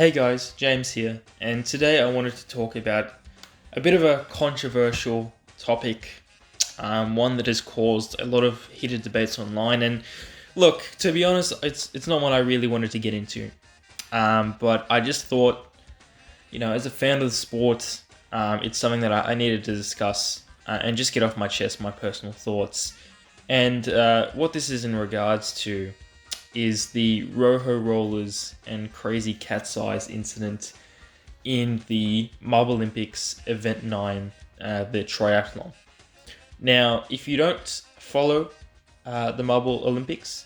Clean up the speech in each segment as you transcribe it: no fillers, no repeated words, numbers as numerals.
Hey guys, James here, and today I wanted to talk about a bit of a controversial topic, one that has caused a lot of heated debates online. And look, to be honest, it's not one I really wanted to get into, but I just thought, as a fan of the sport, it's something that I needed to discuss and just get off my chest my personal thoughts. And what this is in regards to is the Rojo rollers and crazy cat's eyes incident in the Marble Olympics Event 9, the triathlon. Now, if you don't follow the Marble Olympics,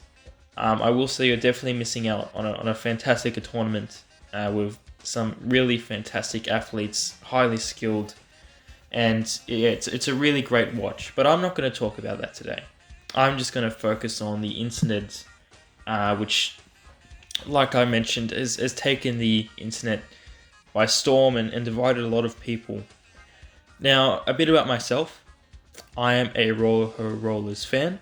I will say you're definitely missing out on a fantastic tournament with some really fantastic athletes, highly skilled, and yeah, it's a really great watch. But I'm not going to talk about that today. I'm just going to focus on the incident which, like I mentioned, has taken the internet by storm and divided a lot of people. Now, a bit about myself. I am a Rojo Rollers fan.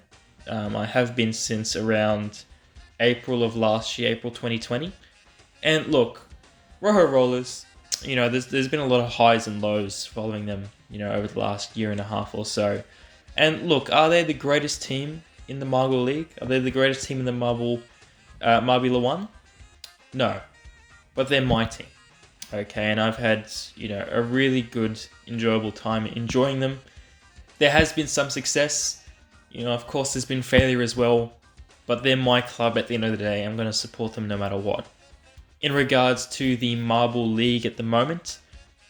I have been since around April of last year, April 2020. And look, Rojo Rollers, there's been a lot of highs and lows following them, over the last year and a half or so. And look, are they the greatest team in the Marble League? Are they the greatest team in the Marbula 1? No. But they're my team. Okay, and I've had, a really good, enjoyable time enjoying them. There has been some success. Of course there's been failure as well. But they're my club at the end of the day. I'm going to support them no matter what. In regards to the Marble League at the moment,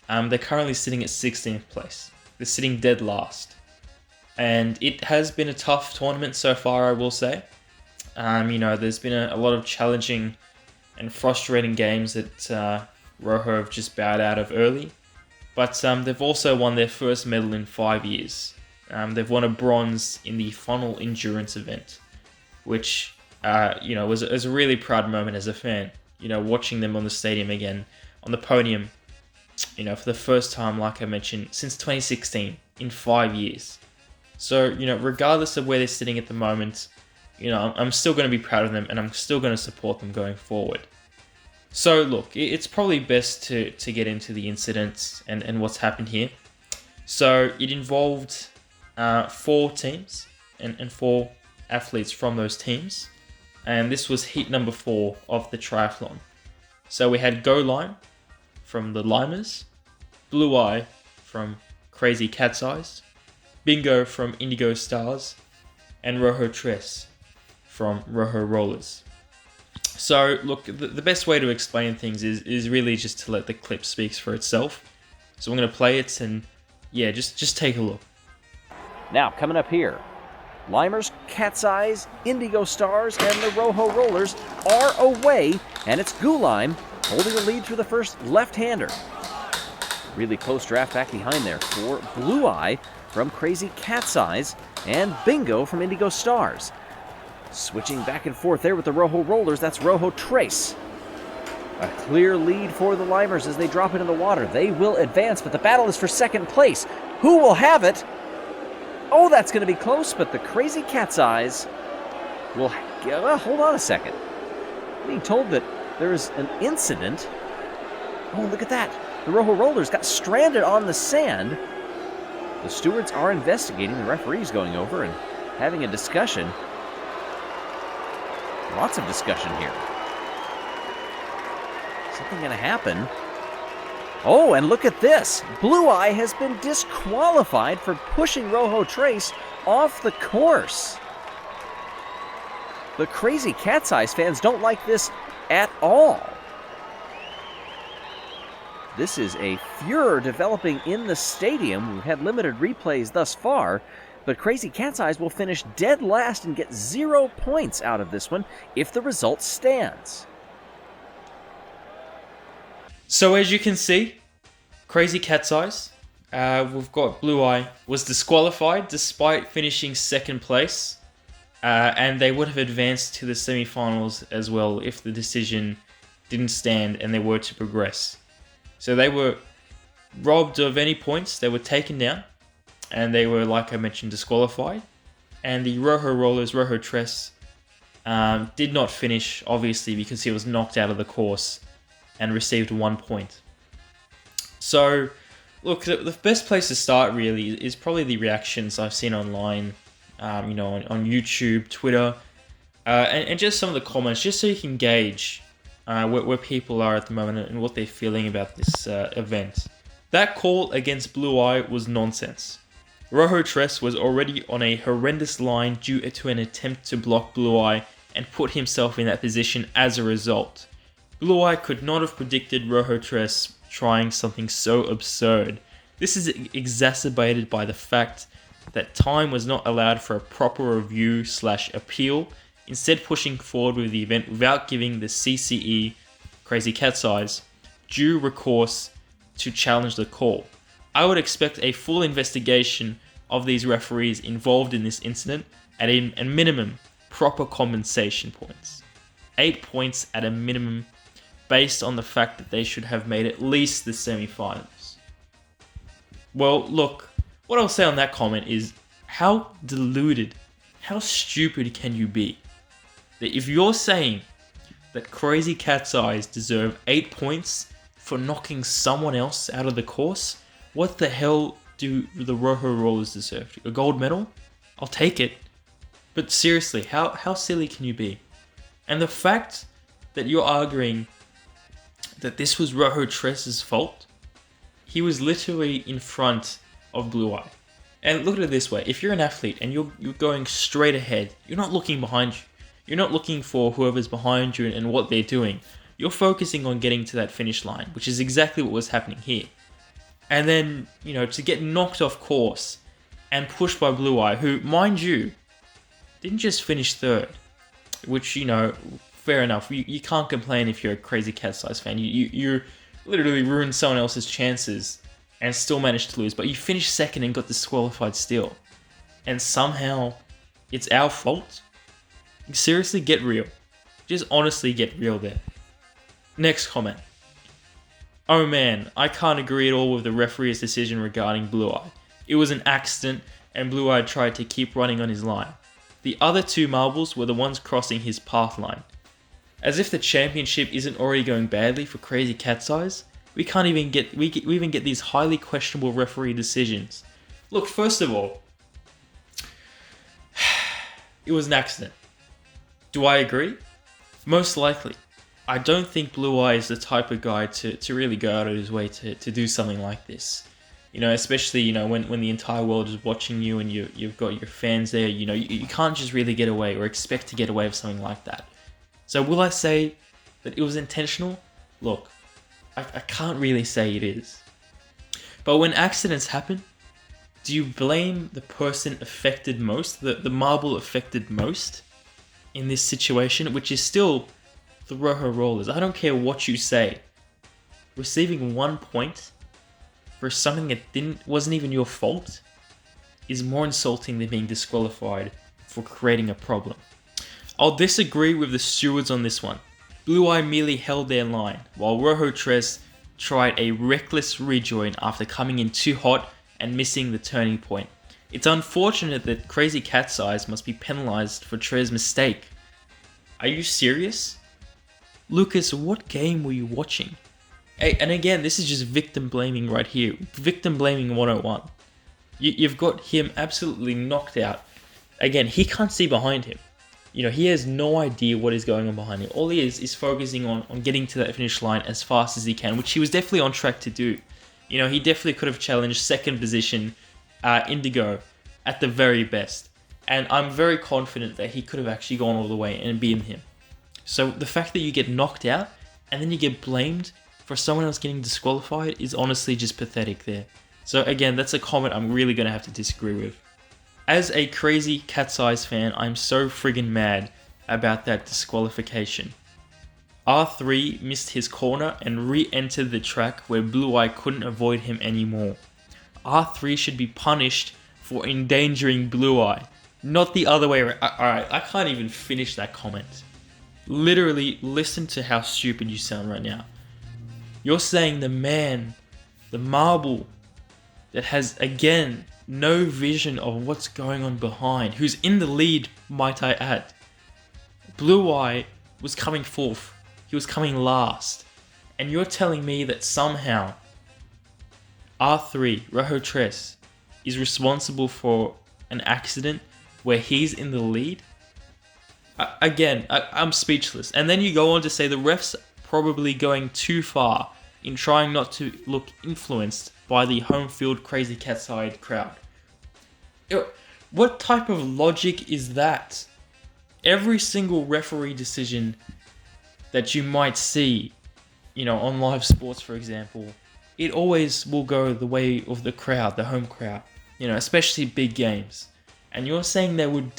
they're currently sitting at 16th place. They're sitting dead last. And it has been a tough tournament so far, I will say. There's been a lot of challenging and frustrating games that Rojo have just bowed out of early. But they've also won their first medal in 5 years. They've won a bronze in the funnel endurance event, which, was a really proud moment as a fan. Watching them on the stadium again, on the podium, for the first time, like I mentioned, since 2016, in 5 years. So, regardless of where they're sitting at the moment, I'm still going to be proud of them and I'm still going to support them going forward. So, look, it's probably best to get into the incidents and what's happened here. So, it involved 4 teams and 4 athletes from those teams. And this was heat number 4 of the triathlon. So, we had Go Lime from the Limers, Blue Eye from Crazy Cat's Eyes, Bingo from Indigo Stars, and Rojo Tres from Rojo Rollers. So, look, the best way to explain things is really just to let the clip speak for itself. So I'm going to play it and, yeah, just take a look. Now, coming up here, Limers, Cat's Eyes, Indigo Stars, and the Rojo Rollers are away, and it's Gulime holding the lead through the first left-hander. Really close draft back behind there for Blue Eye from Crazy Cat's Eyes and Bingo from Indigo Stars. Switching back and forth there with the Rojo Rollers, that's Rojo Trace. A clear lead for the Limers as they drop into the water. They will advance, but the battle is for second place. Who will have it? Oh, that's going to be close, but the Crazy Cat's Eyes will... hold on a second. I'm being told that there is an incident. Oh, look at that. The Rojo Rollers got stranded on the sand. The stewards are investigating. The referee's going over and having a discussion. Lots of discussion here. Something going to happen. Oh, and look at this. Blue Eye has been disqualified for pushing Rojo Trace off the course. The Crazy Cat's Eyes fans don't like this at all. This is a furor developing in the stadium. We've had limited replays thus far, but Crazy Cat's Eyes will finish dead last and get 0 points out of this one if the result stands. So as you can see, Crazy Cat's Eyes, we've got Blue Eye, was disqualified despite finishing second place. And they would have advanced to the semi-finals as well if the decision didn't stand and they were to progress. So they were robbed of any points, they were taken down, and they were, like I mentioned, disqualified. And the Rojo Rollers, Rojo Tres, did not finish, obviously, because he was knocked out of the course and received 1 point. So, look, the best place to start really is probably the reactions I've seen online, on YouTube, Twitter, and just some of the comments, just so you can gauge where people are at the moment and what they're feeling about this event. That call against Blue Eye was nonsense. Rojo was already on a horrendous line due to an attempt to block Blue Eye and put himself in that position as a result. Blue Eye could not have predicted Rojo trying something so absurd. This is exacerbated by the fact that time was not allowed for a proper review/appeal, instead pushing forward with the event without giving the CCE, Crazy Cat's Eyes, due recourse to challenge the call. I would expect a full investigation of these referees involved in this incident and a minimum proper compensation points. 8 points at a minimum, based on the fact that they should have made at least the semi-finals. Well, look, what I'll say on that comment is, how deluded, how stupid can you be? That if you're saying that Crazy Cat's Eyes deserve 8 points for knocking someone else out of the course, what the hell do the Rojo Rollers deserve? A gold medal? I'll take it. But seriously, how silly can you be? And the fact that you're arguing that this was Rojo Trez's fault, he was literally in front of Blue Eye. And look at it this way, if you're an athlete and you're going straight ahead, you're not looking behind you. You're not looking for whoever's behind you and what they're doing. You're focusing on getting to that finish line, which is exactly what was happening here. And then, to get knocked off course and pushed by Blue Eye, who, mind you, didn't just finish third, which, fair enough. You can't complain if you're a Crazy Cat's Eyes fan. You literally ruined someone else's chances and still managed to lose. But you finished second and got disqualified still. And somehow it's our fault? Seriously, get real. Just honestly get real there. Next comment. Oh man, I can't agree at all with the referee's decision regarding Blue Eye. It was an accident and Blue Eye tried to keep running on his line. The other 2 marbles were the ones crossing his path line. As if the championship isn't already going badly for Crazy Cat's Eyes, we even get these highly questionable referee decisions. Look, first of all, it was an accident. Do I agree? Most likely. I don't think Blue Eye is the type of guy to really go out of his way to do something like this. Especially, when the entire world is watching you and you've got your fans there, you can't just really get away or expect to get away with something like that. So will I say that it was intentional? Look, I can't really say it is. But when accidents happen, do you blame the person affected most, the marble affected most in this situation, which is still the Rojo Rollers? I don't care what you say. Receiving 1 point for something that wasn't even your fault is more insulting than being disqualified for creating a problem. I'll disagree with the stewards on this one. Blue Eye merely held their line, while Rojo Trez tried a reckless rejoin after coming in too hot and missing the turning point. It's unfortunate that Crazy Cat's Eyes must be penalized for Trez's mistake. Are you serious? Lucas, what game were you watching? Hey, and again, this is just victim blaming right here. Victim blaming 101. You've got him absolutely knocked out. Again, he can't see behind him. He has no idea what is going on behind him. All he is focusing on getting to that finish line as fast as he can, which he was definitely on track to do. He definitely could have challenged second position Indigo at the very best. And I'm very confident that he could have actually gone all the way and beaten him. So the fact that you get knocked out and then you get blamed for someone else getting disqualified is honestly just pathetic there. So again, that's a comment I'm really going to have to disagree with. As a Crazy Cat's Eyes fan, I'm so friggin' mad about that disqualification. R3 missed his corner and re-entered the track where Blue Eye couldn't avoid him anymore. R3 should be punished for endangering Blue Eye, not the other way around. Alright, I can't even finish that comment. Literally, listen to how stupid you sound right now. You're saying the marble that has, again, no vision of what's going on behind, who's in the lead, might I add. Blue Eye was coming fourth. He was coming last. And you're telling me that somehow R3, Rojo is responsible for an accident where he's in the lead? I'm speechless. And then you go on to say the refs probably going too far in trying not to look influenced by the home field crazy cat side crowd. What type of logic is that? Every single referee decision that you might see, on live sports, for example, it always will go the way of the crowd, the home crowd, especially big games. And you're saying they would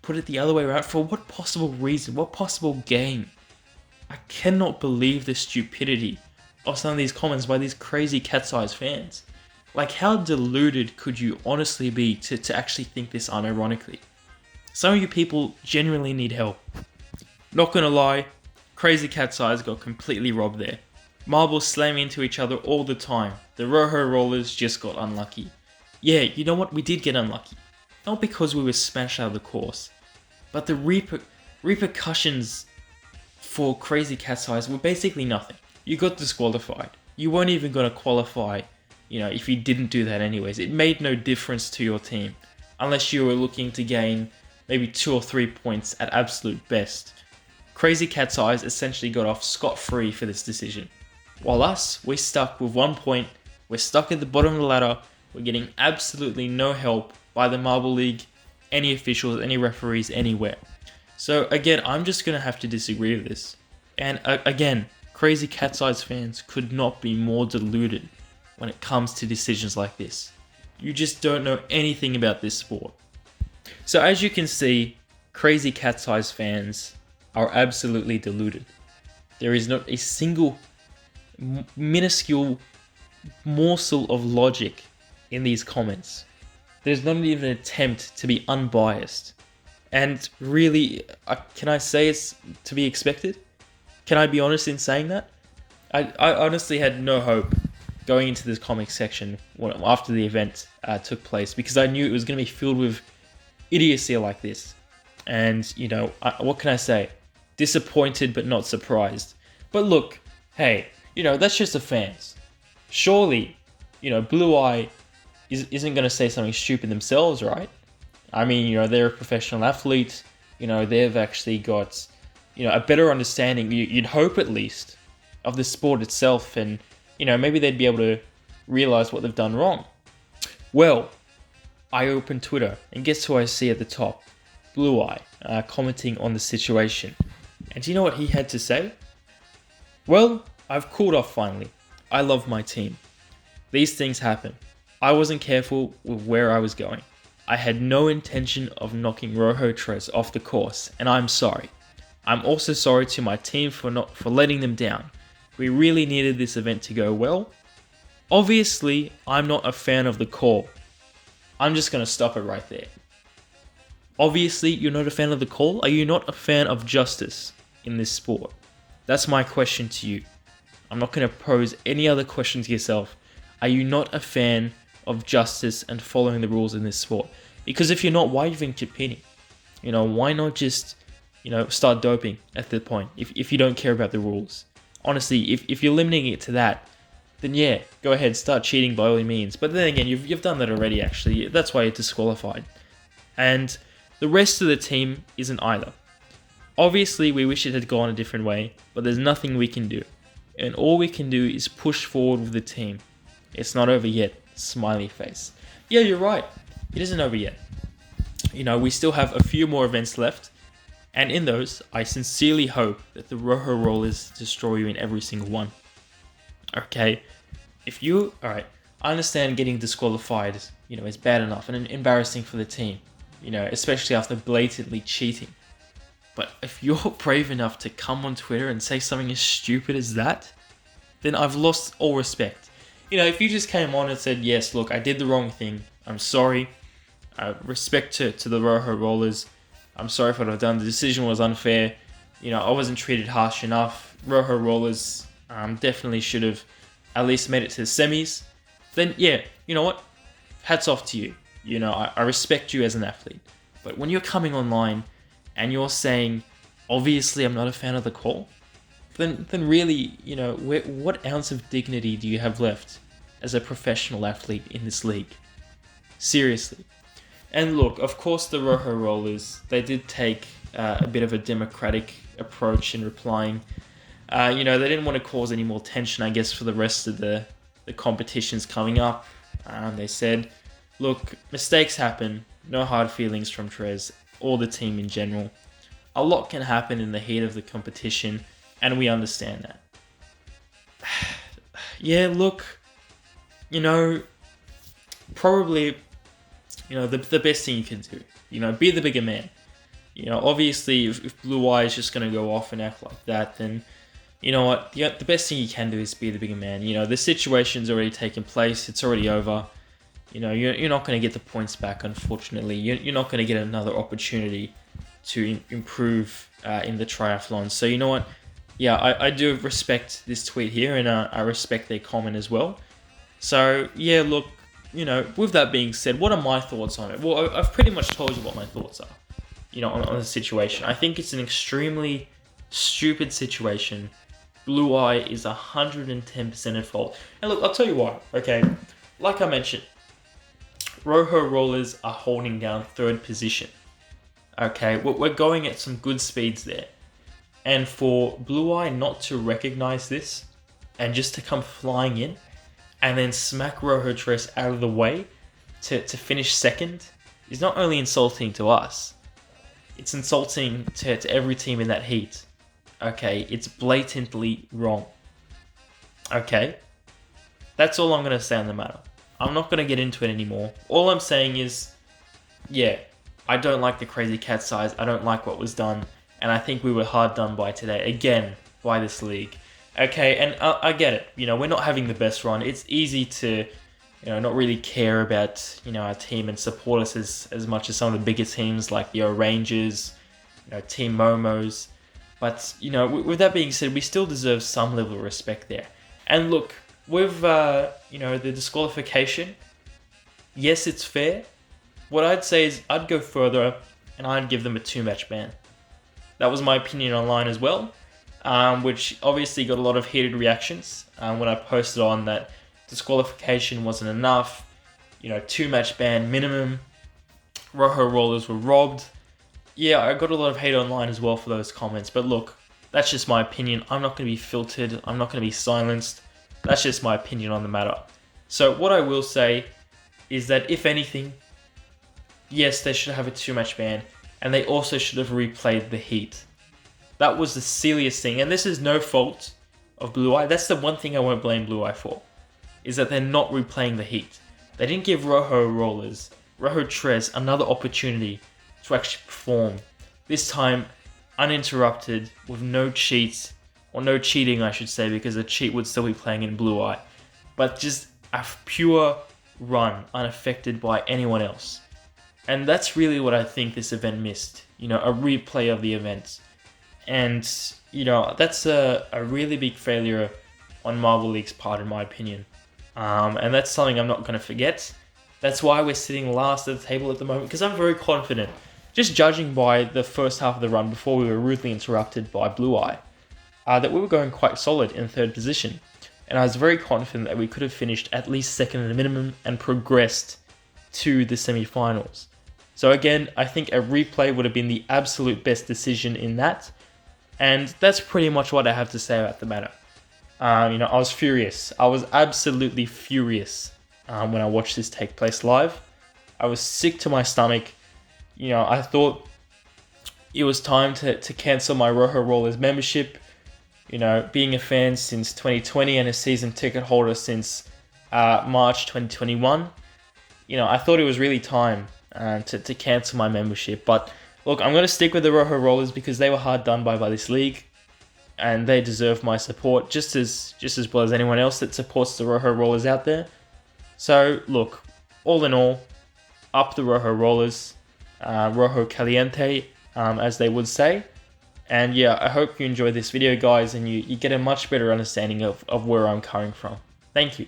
put it the other way around? For what possible reason? What possible gain? I cannot believe the stupidity of some of these comments by these crazy cat's eyes fans. Like, how deluded could you honestly be to actually think this unironically? Some of you people genuinely need help. Not gonna lie, crazy cat's eyes got completely robbed there. Marbles slamming into each other all the time. The Rojo rollers just got unlucky. Yeah, you know what? We did get unlucky. Not because we were smashed out of the course, but the repercussions for crazy cat's eyes were basically nothing. You got disqualified. You weren't even going to qualify, if you didn't do that anyways. It made no difference to your team, unless you were looking to gain maybe 2 or 3 points at absolute best. Crazy cat's eyes essentially got off scot-free for this decision. While us, we're stuck with 1 point, we're stuck at the bottom of the ladder, we're getting absolutely no help by the Marble League, any officials, any referees, anywhere. So again, I'm just going to have to disagree with this. And again, crazy cat's eyes fans could not be more deluded when it comes to decisions like this. You just don't know anything about this sport. So as you can see, crazy cat's eyes fans are absolutely deluded. There is not a single minuscule morsel of logic in these comments. There's not even an attempt to be unbiased. And really, can I say it's to be expected? Can I be honest in saying that? I honestly had no hope going into this comic section after the event took place, because I knew it was going to be filled with idiocy like this. And, what can I say? Disappointed but not surprised. But look, hey, that's just the fans. Surely, Blue Eye isn't going to say something stupid themselves, right? I mean, they're a professional athlete. They've actually got, a better understanding, you'd hope at least, of the sport itself. And, maybe they'd be able to realize what they've done wrong. Well, I open Twitter, and guess who I see at the top? Blue Eye, commenting on the situation. And do you know what he had to say? Well, I've cooled off finally. I love my team. These things happen. I wasn't careful with where I was going. I had no intention of knocking Rojo off the course, and I'm sorry. I'm also sorry to my team for letting them down. We really needed this event to go well. Obviously, I'm not a fan of the call. I'm just going to stop it right there. Obviously, you're not a fan of the call. Are you not a fan of justice in this sport? That's my question to you. I'm not going to pose any other question to yourself. Are you not a fan of justice and following the rules in this sport? Because if you're not, why even competing? Why not just, start doping at that point if you don't care about the rules? Honestly, if you're limiting it to that, then yeah, go ahead, start cheating by all means. But then again, you've done that already actually. That's why you're disqualified. And the rest of the team isn't either. Obviously, we wish it had gone a different way, but there's nothing we can do. And all we can do is push forward with the team. It's not over yet. Smiley face. Yeah, you're right. It isn't over yet. We still have a few more events left. And in those, I sincerely hope that the Rojo rollers destroy you in every single one. Okay? Alright, I understand getting disqualified, is bad enough and embarrassing for the team. Especially after blatantly cheating. But if you're brave enough to come on Twitter and say something as stupid as that, then I've lost all respect. If you just came on and said, yes, look, I did the wrong thing. I'm sorry. Respect to the Rojo rollers. I'm sorry for what I've done. The decision was unfair. I wasn't treated harsh enough. Rojo rollers definitely should have at least made it to the semis. Then, yeah, you know what? Hats off to you. I respect you as an athlete. But when you're coming online and you're saying, obviously I'm not a fan of the call, then really, what ounce of dignity do you have left as a professional athlete in this league? Seriously. And look, of course, the Rojo Rollers, they did take a bit of a democratic approach in replying. They didn't want to cause any more tension, I guess, for the rest of the competitions coming up. They said, look, mistakes happen, no hard feelings from Trez or the team in general. A lot can happen in the heat of the competition, and we understand that. Yeah, look, probably, the best thing you can do, be the bigger man. Obviously, if Blue Eye is just going to go off and act like that, then, you know what, the best thing you can do is be the bigger man. The situation's already taken place, it's already over. You're not going to get the points back, unfortunately. You're not going to get another opportunity to improve in the triathlon. So you know what? Yeah, I do respect this tweet here, and I respect their comment as well. So yeah, look, with that being said, what are my thoughts on it? Well, I've pretty much told you what my thoughts are, on the situation. I think it's an extremely stupid situation. Blue Eye is 110% at fault. And look, I'll tell you why, okay? Like I mentioned, Rojo Rollers are holding down third position. Okay, we're going at some good speeds there. And for Blue Eye not to recognize this and just to come flying in and then smack Rojo Tres out of the way to finish second is not only insulting to us, it's insulting to every team in that heat. Okay, it's blatantly wrong. Okay, that's all I'm going to say on the matter. I'm not going to get into it anymore. All I'm saying is, yeah, I don't like the crazy cat size. I don't like what was done. And I think we were hard done by today. Again, by this league. Okay, and I get it. We're not having the best run. It's easy to, not really care about, our team and support us as much as some of the bigger teams like, Rangers, Team Momos. But, with that being said, we still deserve some level of respect there. And look, with, the disqualification, yes, it's fair. What I'd say is I'd go further and I'd give them a 2-match ban. That was my opinion online as well, which obviously got a lot of heated reactions when I posted on that disqualification wasn't enough. 2-match ban minimum. Rojo Rollers were robbed. Yeah, I got a lot of hate online as well for those comments. But look, that's just my opinion. I'm not going to be filtered. I'm not going to be silenced. That's just my opinion on the matter. So what I will say is that if anything, yes, they should have a 2-match ban. And they also should have replayed the heat. That was the silliest thing. And this is no fault of Blue Eye. That's the one thing I won't blame Blue Eye for. Is that they're not replaying the heat. They didn't give Rojo Rollers, Rojo Tres, another opportunity to actually perform. This time, uninterrupted, with no cheats. Or no cheating, I should say, because a cheat would still be playing in Blue Eye. But just a pure run, unaffected by anyone else. And that's really what I think this event missed. A replay of the event. And, that's a really big failure on Marble League's part, in my opinion. And that's something I'm not going to forget. That's why we're sitting last at the table at the moment, because I'm very confident, just judging by the first half of the run before we were rudely interrupted by Blue Eye, that we were going quite solid in third position. And I was very confident that we could have finished at least second at a minimum and progressed to the semi-finals. So again, I think a replay would have been the absolute best decision in that. And that's pretty much what I have to say about the matter. I was furious. I was absolutely furious when I watched this take place live. I was sick to my stomach. I thought it was time to cancel my Rojo Rollers membership. Being a fan since 2020 and a season ticket holder since March 2021. I thought it was really time to cancel my membership. But look, I'm going to stick with the Rojo Rollers because they were hard done by this league. And they deserve my support just as well as anyone else that supports the Rojo Rollers out there. So look, all in all, up the Rojo Rollers, Rojo Caliente, as they would say. And yeah, I hope you enjoyed this video, guys, and you get a much better understanding of where I'm coming from. Thank you.